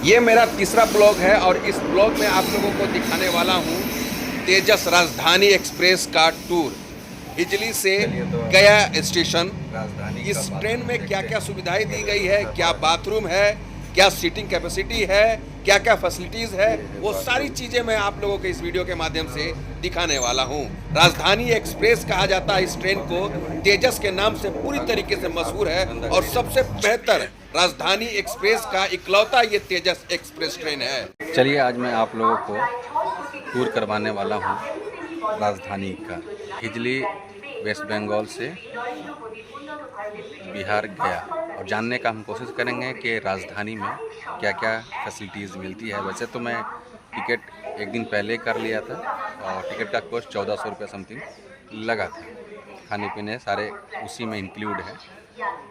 ये मेरा तीसरा ब्लॉग है और इस ब्लॉग में आप लोगों को दिखाने वाला हूँ तेजस राजधानी एक्सप्रेस का टूर हिजली से गया स्टेशन। इस ट्रेन में क्या क्या सुविधाएं दी गई है, क्या बाथरूम है, क्या सीटिंग कैपेसिटी है, क्या क्या फैसिलिटीज़ है, वो सारी चीज़ें मैं आप लोगों के इस वीडियो के माध्यम से दिखाने वाला हूँ। राजधानी एक्सप्रेस कहा जाता है इस ट्रेन को, तेजस के नाम से पूरी तरीके से मशहूर है और सबसे बेहतर राजधानी एक्सप्रेस का इकलौता ये तेजस एक्सप्रेस ट्रेन है। चलिए आज मैं आप लोगों को टूर करवाने वाला हूँ राजधानी का। हिजली वेस्ट बंगाल से बिहार गया और जानने का हम कोशिश करेंगे कि राजधानी में क्या क्या फैसिलिटीज़ मिलती है। वैसे तो मैं टिकट एक दिन पहले कर लिया था और टिकट का कॉस्ट 1400 रुपये समथिंग लगा था। खाने पीने सारे उसी में इंक्लूड है।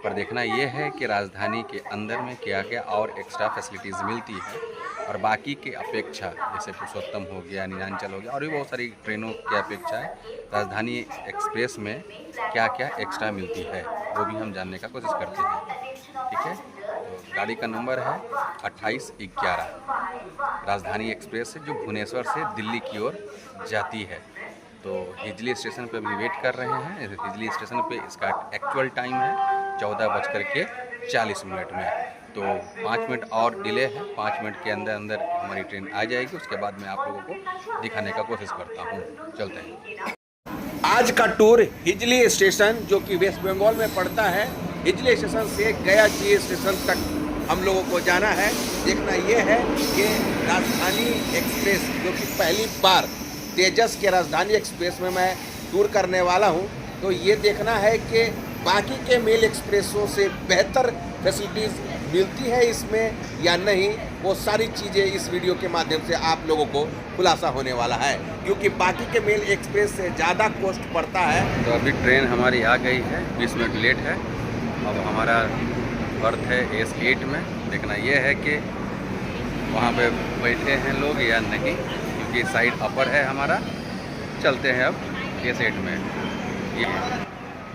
पर देखना ये है कि राजधानी के अंदर में क्या क्या और एक्स्ट्रा फैसिलिटीज़ मिलती है और बाकी के अपेक्षा जैसे पुरुषोत्तम हो गया, नीलांचल हो गया और भी बहुत सारी ट्रेनों की अपेक्षा है राजधानी एक्सप्रेस में क्या क्या एक्स्ट्रा मिलती है वो भी हम जानने का कोशिश करते हैं। ठीक है, तो गाड़ी का नंबर है 2811 राजधानी एक्सप्रेस है जो भुवनेश्वर से दिल्ली की ओर जाती है। तो हिजली स्टेशन पे अभी वेट कर रहे हैं। हिजली स्टेशन पे इसका एक्चुअल टाइम है 14:40 में। तो 5 मिनट और डिले है, 5 मिनट के अंदर अंदर हमारी ट्रेन आ जाएगी। उसके बाद मैं आप लोगों को दिखाने का कोशिश करता हूँ। चलते हैं। आज का टूर हिजली स्टेशन जो कि वेस्ट बंगाल में पड़ता है, हिजली स्टेशन से गया जी स्टेशन तक हम लोगों को जाना है। देखना यह है कि राजधानी एक्सप्रेस जो कि पहली बार तेजस के राजधानी एक्सप्रेस में मैं टूर करने वाला हूं, तो ये देखना है कि बाकी के मेल एक्सप्रेसों से बेहतर फैसिलिटीज़ मिलती है इसमें या नहीं। वो सारी चीज़ें इस वीडियो के माध्यम से आप लोगों को खुलासा होने वाला है, क्योंकि बाकी के मेल एक्सप्रेस से ज़्यादा कॉस्ट पड़ता है। तो अभी ट्रेन हमारी आ गई है, 20 मिनट लेट है। अब हमारा बर्थ है S8 में। देखना यह है कि वहाँ पे बैठे हैं लोग या नहीं, क्योंकि साइड अपर है हमारा। चलते हैं अब S8 में। ये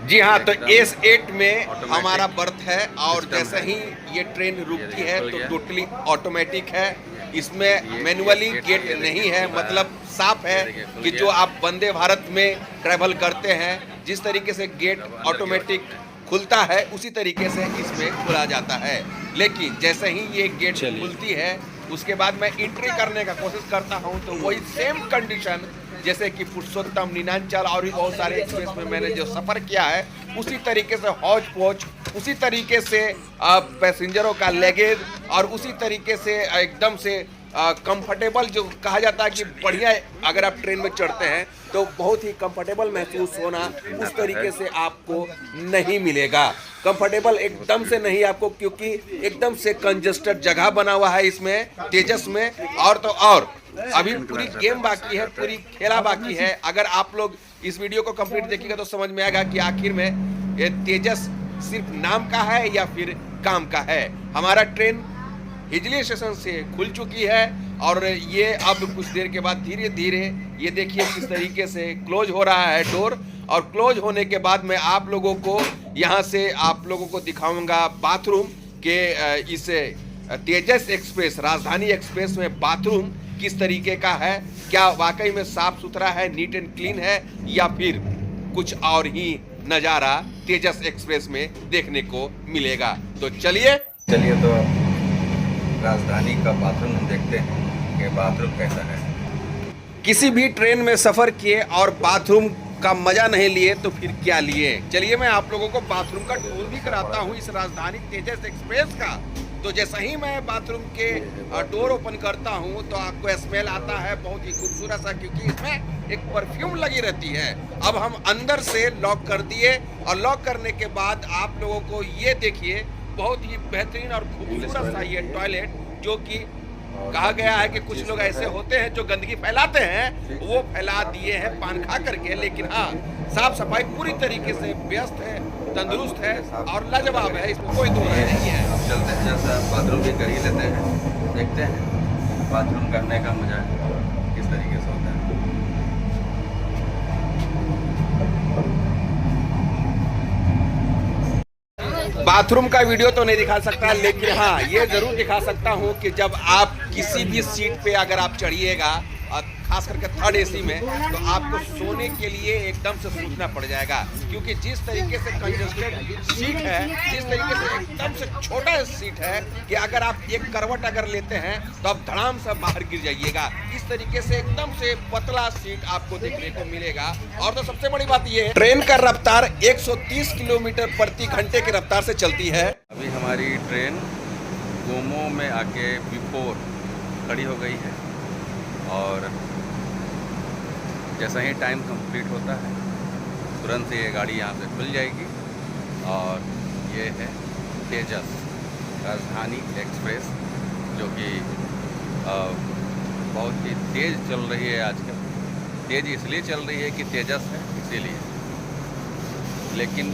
जी हाँ, तो S8 में हमारा बर्थ है और जैसे ही ये ट्रेन रुकती है तो टोटली ऑटोमेटिक है। इसमें मैनुअली गेट नहीं है, मतलब साफ है कि जो आप वंदे भारत में ट्रैवल करते हैं जिस तरीके से गेट ऑटोमेटिक खुलता है उसी तरीके से इसमें खुला जाता है। लेकिन जैसे ही ये गेट खुलती है उसके बाद मैं एंट्री करने का कोशिश करता हूं तो वही सेम कंडीशन जैसे कि पुरुषोत्तम, नीलांचल और भी बहुत सारे एक्सप्रेस में मैंने जो सफ़र किया है उसी तरीके से हौज पौच, उसी तरीके से पैसेंजरों का लगेज और उसी तरीके से एकदम से कंफर्टेबल जो कहा जाता है कि बढ़िया अगर आप ट्रेन में चढ़ते हैं तो बहुत ही कंफर्टेबल महसूस होना उस तरीके से आपको नहीं मिलेगा। कंफर्टेबल एकदम से नहीं आपको, क्योंकि एकदम से कंजस्टेड जगह बना हुआ है इसमें तेजस में। और तो और अभी पूरी गेम बाकी है, पूरी खेला बाकी है। अगर आप लोग इस वीडियो को कंप्लीट देखिएगा तो समझ में आएगा कि आखिर में ये तेजस सिर्फ नाम का है या फिर काम का है। हमारा ट्रेन हिजली स्टेशन से खुल चुकी है और ये अब कुछ देर के बाद धीरे धीरे ये देखिए किस तरीके से क्लोज हो रहा है डोर। और क्लोज होने के बाद मैं आप लोगों को यहाँ से आप लोगों को दिखाऊंगा बाथरूम के इस तेजस एक्सप्रेस राजधानी एक्सप्रेस में बाथरूम किस तरीके का है, क्या वाकई में साफ सुथरा है, नीट एंड क्लीन है या फिर कुछ और ही नज़ारा तेजस एक्सप्रेस में देखने को मिलेगा। तो चलिए तो राजधानी का बाथरूम हम देखते हैं कि बाथरूम कैसा है। किसी भी ट्रेन में सफ़र किए और बाथरूम का मज़ा नहीं लिए तो फिर क्या लिए। चलिए मैं आप लोगों को बाथरूम का टूर भी कराता हूँ इस राजधानी तेजस एक्सप्रेस का। तो जैसे ही मैं बाथरूम के डोर ओपन करता हूँ तो आपको स्मेल आता है बहुत ही खूबसूरत सा, क्योंकि इसमें एक परफ्यूम लगी रहती है। अब हम अंदर से लॉक कर दिए और लॉक करने के बाद आप लोगों को ये देखिए बहुत ही बेहतरीन और खूबसूरत सा ये टॉयलेट, जो कि कहा गया है कि कुछ लोग ऐसे होते हैं जो गंदगी फैलाते हैं, वो फैला दिए हैं पान खा करके। लेकिन हाँ, साफ सफाई पूरी तरीके से व्यस्त है, तंदुरुस्त है और लाजवाब है, इसमें कोई दो राय नहीं है। अब चलते हैं, जैसा बाथरूम भी कर ही लेते हैं, देखते हैं बाथरूम करने का मजा किस तरीके से होता है। बाथरूम का वीडियो तो नहीं दिखा सकता, लेकिन हाँ ये जरूर दिखा सकता हूँ कि जब आप किसी भी सीट पे अगर आप चढ़िएगा, खास करके थर्ड एसी में, तो आपको सोने के लिए एकदम से सोचना पड़ जाएगा, क्योंकि जिस तरीके से कंजस्टेड सीट है, जिस तरीके से एकदम से छोटा सीट है कि अगर आप एक करवट अगर लेते हैं तो आप धड़ाम से बाहर गिर जाइएगा। इस तरीके से एकदम से पतला सीट आपको देखने को मिलेगा। और तो सबसे बड़ी बात ये है, ट्रेन का रफ्तार 130 किलोमीटर प्रति घंटे की रफ्तार से चलती है। अभी हमारी ट्रेन गोमो में आके बिफोर खड़ी हो गई है और जैसा ही टाइम कंप्लीट होता है तुरंत से ये गाड़ी यहाँ से खुल जाएगी। और ये है तेजस राजधानी एक्सप्रेस, जो कि बहुत ही तेज़ चल रही है आजकल। तेज़ इसलिए चल रही है कि तेजस है इसीलिए, लेकिन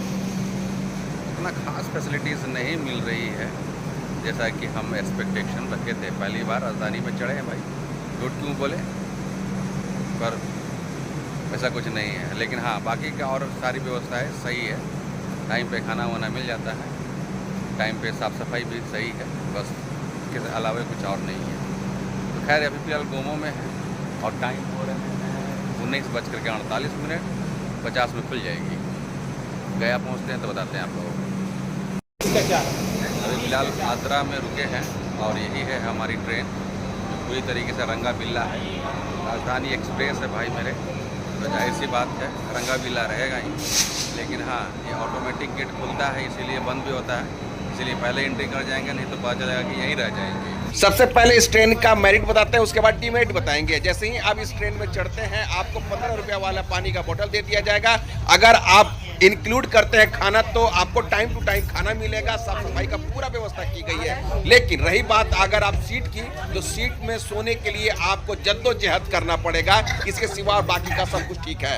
उतना खास फैसिलिटीज़ नहीं मिल रही है जैसा कि हम एक्सपेक्टेशन रखे थे। पहली बार राजधानी में चढ़े हैं भाई, झूठ क्यों बोले, पर ऐसा कुछ नहीं है। लेकिन हाँ बाकी का और सारी व्यवस्थाएं सही है, टाइम पे खाना वाना मिल जाता है, टाइम पे साफ़ सफाई भी सही है, बस इसके अलावा कुछ और नहीं है। तो खैर अभी फिलहाल गोमो में है और टाइम हो रहे हैं 19:48, 50 में खुल जाएगी। गया पहुँचते हैं तो बताते हैं आप लोगों को। अभी फिलहाल आद्रा में रुके हैं और यही है हमारी ट्रेन, पूरी तरीके से रंगा बिल्ला है। राजधानी एक्सप्रेस है भाई मेरे, तो जाहिर सी बात है रंगा बिल्ला रहेगा ही। लेकिन हाँ ये ऑटोमेटिक गेट खुलता है इसीलिए बंद भी होता है, इसीलिए पहले एंट्री कर जाएंगे, नहीं तो पता चलेगा कि यहीं रह जाएंगे। सबसे पहले इस ट्रेन का मेरिट बताते हैं, उसके बाद डीमेरिट बताएंगे। जैसे ही आप इस ट्रेन में चढ़ते हैं आपको 15 रुपया वाला पानी का बोतल दे दिया जाएगा। अगर आप इंक्लूड करते हैं खाना तो आपको टाइम टू टाइम खाना मिलेगा, साफ सफाई का पूरा व्यवस्था की गई है। लेकिन रही बात अगर आप सीट की, तो सीट में सोने के लिए आपको जद्दोजहद करना पड़ेगा, इसके सिवा बाकी का सब कुछ ठीक है।